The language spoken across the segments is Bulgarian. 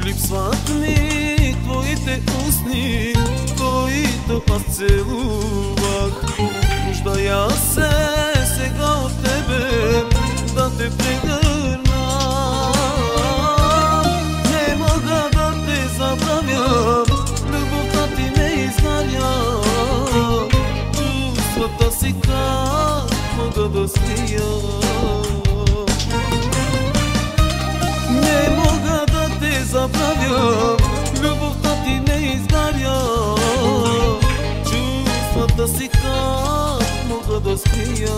Липсват ми твоите устни, които аз целувах. Нуждая се сега от тебе да те прегърна. Не мога да те забравя, любовта ти ме изгаря. Чувствата си как мога да скрия. Не мога да те забравя, любовта ти ме изгаря. Чувствата си как мога да скрия.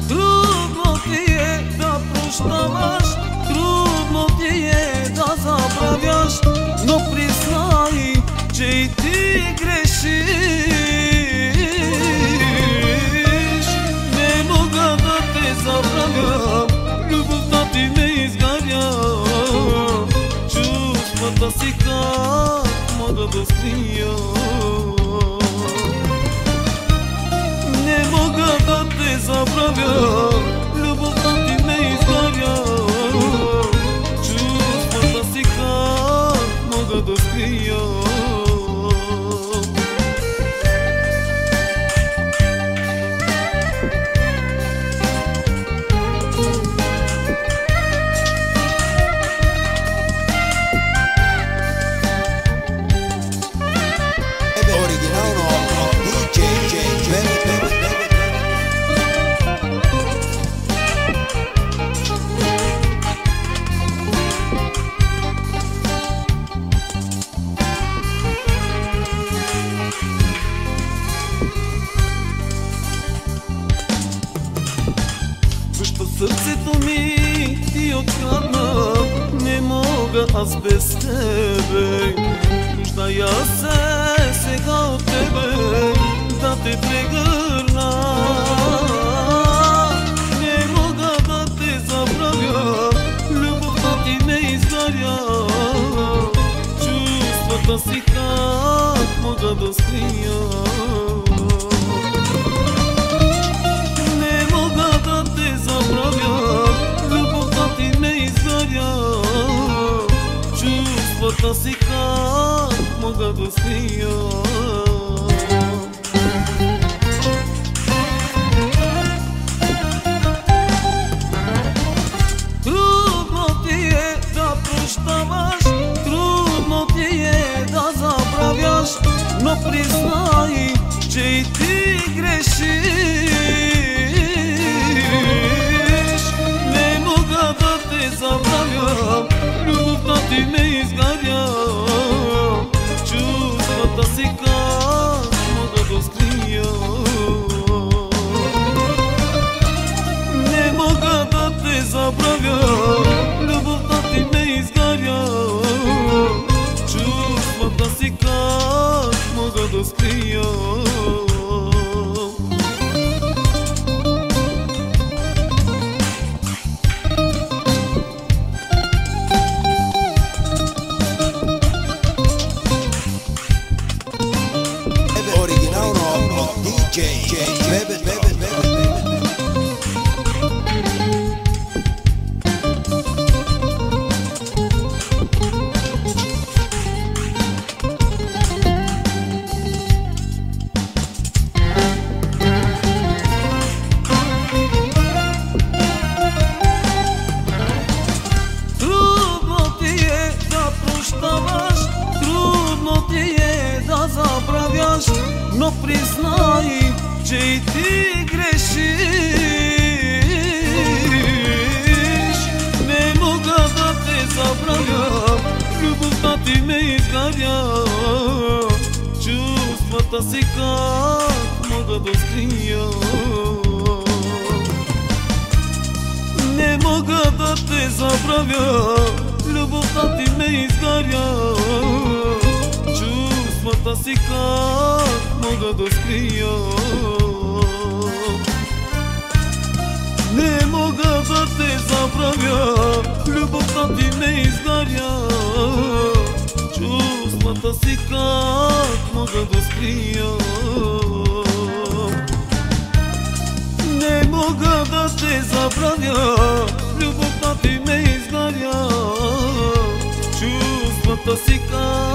Трудно ти е да прощаваш, трудно ти е да забравяш, но признай, че и ти грешиш. Любовта ти ме изгаря. Чувствата си как мога да скрия. Не мога да те забравя, любовта ти ме изгаря. Чувствата си как мога да скрия. Сърцето ми ти открадна, не мога аз без тебе. Нуждая се сега от тебе да те прегърна. Не мога да те забравя, любовта ти ме изгаря. Чувствата си как мога да скрия. Любовта ти ме изгаря. Чувствата си как мога да скрия. Трудно ти е да прощаваш, трудно ти е да забравяш, но признай, че и ти грешиш. Забравя, любовта ти ме изгаря. Чувствата си как мога да скрия. Не мога да те забравя, любовта ти ме изгаря. Чувствата си как мога да скрия. Но признай, че и ти грешиш. Не мога да те забравя, любовта изгаря. Чувствата си как мога да скрия. Не мога да те забравя, любовта ти ме изгаря. Чувствата си как мога да скрия. Не мога да те забравя, любовта ти ме изгаря. Чувствата си как мога да скрия. Не мога да те забравя, любовта ти ме изгаря. Чувствата си как